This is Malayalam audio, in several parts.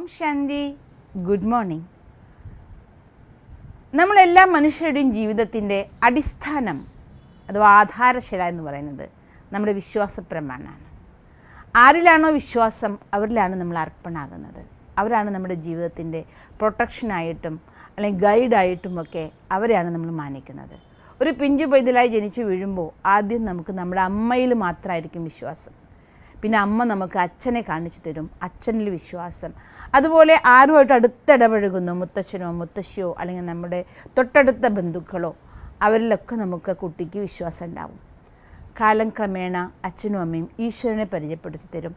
ഓം ശാന്തി. Good morning. നമ്മളെല്ലാ മനുഷ്യരുടെയും ജീവിതത്തിൻ്റെ അടിസ്ഥാനം അഥവാ ആധാരശില എന്ന് പറയുന്നത് നമ്മുടെ വിശ്വാസ പ്രമാണമാണ്. ആരിലാണോ വിശ്വാസം അവരിലാണ് നമ്മൾ അർപ്പണാകുന്നത്. അവരാണ് നമ്മുടെ ജീവിതത്തിൻ്റെ പ്രൊട്ടക്ഷനായിട്ടും അല്ലെങ്കിൽ ഗൈഡായിട്ടുമൊക്കെ അവരെയാണ് നമ്മൾ മാനിക്കുന്നത്. ഒരു പിഞ്ചു പൈതലായി ജനിച്ചു വീഴുമ്പോൾ ആദ്യം നമുക്ക് നമ്മുടെ അമ്മയിൽ മാത്രമായിരിക്കും വിശ്വാസം. പിന്നെ അമ്മ നമുക്ക് അച്ഛനെ കാണിച്ചു തരും, അച്ഛനിൽ വിശ്വാസം. അതുപോലെ ആരുമായിട്ട് അടുത്തിടപഴകുന്നു, മുത്തച്ഛനോ മുത്തശ്ശിയോ അല്ലെങ്കിൽ നമ്മുടെ തൊട്ടടുത്ത ബന്ധുക്കളോ, അവരിലൊക്കെ നമുക്ക് കുട്ടിക്ക് വിശ്വാസം ഉണ്ടാവും. കാലം ക്രമേണ അച്ഛനും അമ്മയും ഈശ്വരനെ പരിചയപ്പെടുത്തി തരും.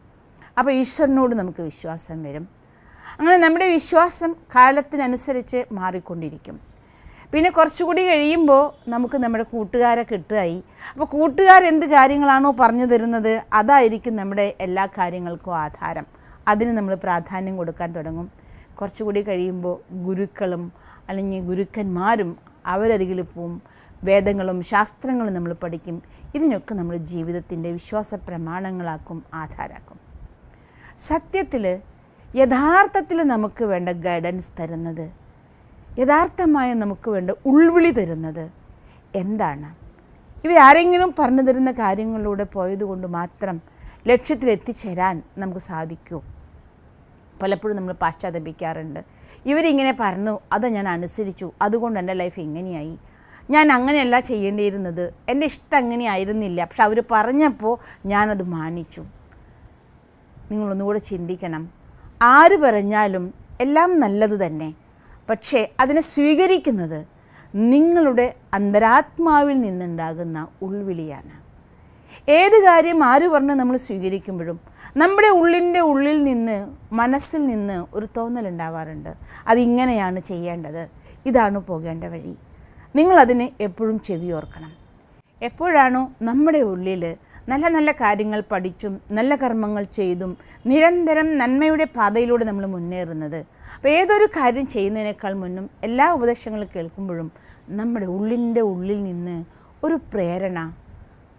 അപ്പോൾ ഈശ്വരനോട് നമുക്ക് വിശ്വാസം വരും. അങ്ങനെ നമ്മുടെ വിശ്വാസം കാലത്തിനനുസരിച്ച് മാറിക്കൊണ്ടിരിക്കും. പിന്നെ കുറച്ചുകൂടി കഴിയുമ്പോൾ നമുക്ക് നമ്മുടെ കൂട്ടുകാരെ കിട്ടുകയായി. അപ്പോൾ കൂട്ടുകാരെന്ത് കാര്യങ്ങളാണോ പറഞ്ഞു തരുന്നത് അതായിരിക്കും നമ്മുടെ എല്ലാ കാര്യങ്ങൾക്കും ആധാരം. അതിന് നമ്മൾ പ്രാധാന്യം കൊടുക്കാൻ തുടങ്ങും. കുറച്ചുകൂടി കഴിയുമ്പോൾ ഗുരുക്കളും അല്ലെങ്കിൽ ഗുരുക്കന്മാരും അവരരികിൽ പോവും. വേദങ്ങളും ശാസ്ത്രങ്ങളും നമ്മൾ പഠിക്കും. ഇതിനൊക്കെ നമ്മൾ ജീവിതത്തിൻ്റെ വിശ്വാസ പ്രമാണങ്ങളാക്കും, ആധാരാക്കും. സത്യത്തിൽ യഥാർത്ഥത്തിൽ നമുക്ക് വേണ്ട ഗൈഡൻസ് തരുന്നത്, യഥാർത്ഥമായ നമുക്ക് വേണ്ട ഉൾവിളി തരുന്നത് എന്താണ്? ഇവരാരെങ്കിലും പറഞ്ഞു തരുന്ന കാര്യങ്ങളിലൂടെ പോയതുകൊണ്ട് മാത്രം ലക്ഷ്യത്തിലെത്തിച്ചേരാൻ നമുക്ക് സാധിക്കുമോ? പലപ്പോഴും നമ്മൾ പാശ്ചാത്തപിക്കാറുണ്ട്. ഇവരിങ്ങനെ പറഞ്ഞു, അത് ഞാൻ അനുസരിച്ചു, അതുകൊണ്ട് എൻ്റെ ലൈഫ് ഇങ്ങനെയായി. ഞാൻ അങ്ങനെയല്ല ചെയ്യേണ്ടിയിരുന്നത്, എൻ്റെ ഇഷ്ടം അങ്ങനെയായിരുന്നില്ല, പക്ഷെ അവർ പറഞ്ഞപ്പോൾ ഞാനത് മാനിച്ചു. നിങ്ങളൊന്നുകൂടെ ചിന്തിക്കണം. ആര് പറഞ്ഞാലും എല്ലാം നല്ലത് തന്നെ, പക്ഷേ അതിനെ സ്വീകരിക്കുന്നത് നിങ്ങളുടെ അന്തരാത്മാവിൽ നിന്നുണ്ടാകുന്ന ഉൾവിളിയാണ്. ഏത് കാര്യം ആര് പറഞ്ഞ് നമ്മൾ സ്വീകരിക്കുമ്പോഴും നമ്മുടെ ഉള്ളിൽ നിന്ന്, മനസ്സിൽ നിന്ന് ഒരു തോന്നലുണ്ടാവാറുണ്ട്, അതിങ്ങനെയാണ് ചെയ്യേണ്ടത്, ഇതാണ് പോകേണ്ട വഴി. നിങ്ങളതിന് എപ്പോഴും ചെവിയോർക്കണം. എപ്പോഴാണോ നമ്മുടെ ഉള്ളിൽ നല്ല നല്ല കാര്യങ്ങൾ പഠിച്ചും നല്ല കർമ്മങ്ങൾ ചെയ്തും നിരന്തരം നന്മയുടെ പാതയിലൂടെ നമ്മൾ മുന്നേറുന്നത്, അപ്പോൾ ഏതൊരു കാര്യം ചെയ്യുന്നതിനേക്കാൾ മുന്നും എല്ലാ ഉപദേശങ്ങളും കേൾക്കുമ്പോഴും നമ്മുടെ ഉള്ളിൽ നിന്ന് ഒരു പ്രേരണ,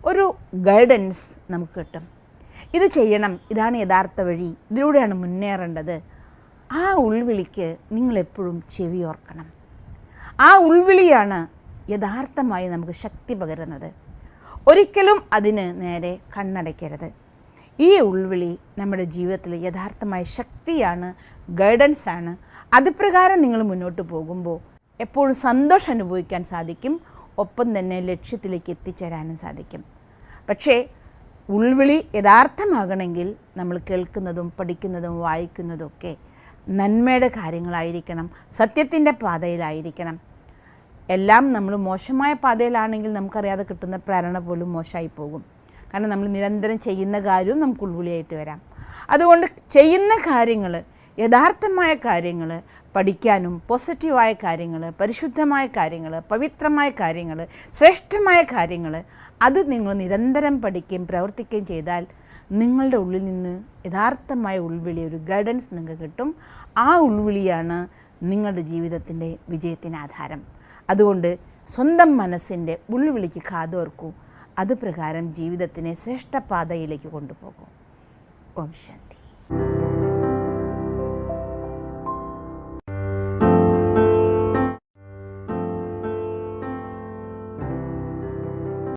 ഒരു ഗൈഡൻസ് നമുക്ക് കിട്ടും. ഇത് ചെയ്യണം, ഇതാണ് യഥാർത്ഥ വഴി, ഇതിലൂടെയാണ് മുന്നേറേണ്ടത്. ആ ഉൾവിളിക്ക് നിങ്ങളെപ്പോഴും ചെവിയോർക്കണം. ആ ഉൾവിളിയാണ് യഥാർത്ഥമായി നമുക്ക് ശക്തി പകരുന്നത്. ഒരിക്കലും അതിന് നേരെ കണ്ണടയ്ക്കരുത്. ഈ ഉൾവിളി നമ്മുടെ ജീവിതത്തിൽ യഥാർത്ഥമായ ശക്തിയാണ്, ഗൈഡൻസാണ്. അതുപ്രകാരം നിങ്ങൾ മുന്നോട്ട് പോകുമ്പോൾ എപ്പോഴും സന്തോഷം അനുഭവിക്കാൻ സാധിക്കും, ഒപ്പം തന്നെ ലക്ഷ്യത്തിലേക്ക് എത്തിച്ചേരാനും സാധിക്കും. പക്ഷേ ഉൾവിളി യഥാർത്ഥമാകണമെങ്കിൽ നമ്മൾ കേൾക്കുന്നതും പഠിക്കുന്നതും വായിക്കുന്നതും ഒക്കെ നന്മയുടെ കാര്യങ്ങളായിരിക്കണം, സത്യത്തിൻ്റെ പാതയിലായിരിക്കണം. എല്ലാം നമ്മൾ മോശമായ പാതയിലാണെങ്കിൽ നമുക്കറിയാതെ കിട്ടുന്ന പ്രേരണ പോലും മോശമായി പോകും. കാരണം നമ്മൾ നിരന്തരം ചെയ്യുന്ന കാര്യവും നമുക്ക് ഉൾവിളിയായിട്ട് വരാം. അതുകൊണ്ട് ചെയ്യുന്ന കാര്യങ്ങൾ, യഥാർത്ഥമായ കാര്യങ്ങൾ പഠിക്കാനും, പോസിറ്റീവായ കാര്യങ്ങൾ, പരിശുദ്ധമായ കാര്യങ്ങൾ, പവിത്രമായ കാര്യങ്ങൾ, ശ്രേഷ്ഠമായ കാര്യങ്ങൾ, അത് നിങ്ങൾ നിരന്തരം പഠിക്കുകയും പ്രവർത്തിക്കുകയും ചെയ്താൽ നിങ്ങളുടെ ഉള്ളിൽ നിന്ന് യഥാർത്ഥമായ ഉൾവിളി, ഒരു ഗൈഡൻസ് നിങ്ങൾക്ക് കിട്ടും. ആ ഉൾവിളിയാണ് നിങ്ങളുടെ ജീവിതത്തിൻ്റെ വിജയത്തിന് ആധാരം. അതുകൊണ്ട് സ്വന്തം മനസ്സിൻ്റെ ഉൾവിളിക്ക് കാതോർക്കൂ. അതുപ്രകാരം ജീവിതത്തിനെ ശ്രേഷ്ഠപാതയിലേക്ക് കൊണ്ടുപോകൂ. ഓം ശാന്തി.